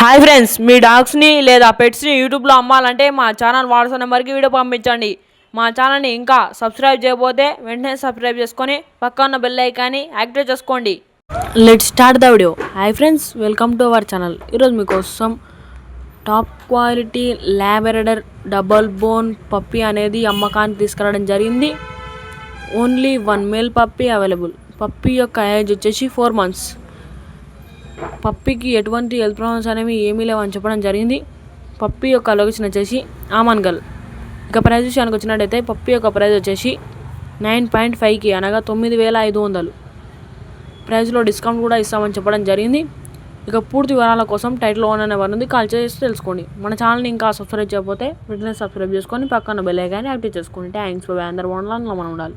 Hi friends, మీ డాగ్స్ని లేదా పెట్స్ని యూట్యూబ్లో అమ్మాలంటే మా ఛానల్ వాట్సాప్ నెంబర్కి వీడియో పంపించండి. మా ఛానల్ని ఇంకా సబ్స్క్రైబ్ చేయకపోతే వెంటనే సబ్స్క్రైబ్ చేసుకొని పక్క ఉన్న బెల్ ఐకాన్ని యాక్టివేట్ చేసుకోండి. Let's start the video. Hi friends, welcome to our channel. ఈరోజు మీకోసం top quality Labrador double bone puppy అనేది అమ్మకానికి తీసుకురావడం జరిగింది. Only 1 male puppy available. Puppy యొక్క ఏజ్ వచ్చేసి 4 months. పప్పీకి ఎటువంటి హెల్త్ ప్రాబ్లమ్స్ అనేవి ఏమీ లేవని చెప్పడం జరిగింది. పప్పీ యొక్క లొకేషన్ వచ్చేసి ఆమన్గల్. ఇక ప్రైస్ విషయానికి వచ్చినట్టయితే పప్పీ యొక్క ప్రైస్ వచ్చేసి 9.5K అనగా 9,500. ప్రైస్లో డిస్కౌంట్ కూడా ఇస్తామని చెప్పడం జరిగింది. ఇక పూర్తి వివరాల కోసం టైటిల్ ఓన్ అనే వారి నుండి కాల్ చేసి తెలుసుకోండి. మన ఛానల్ని ఇంకా సబ్స్క్రైబ్ చేయకపోతే వెంటనే సబ్స్క్రైబ్ చేసుకొని పక్కన బెల్ ఐకాన్ని యాక్టివేట్ చేసుకోండి. థ్యాంక్స్ ఫర్ అందరూ ఉండాలి.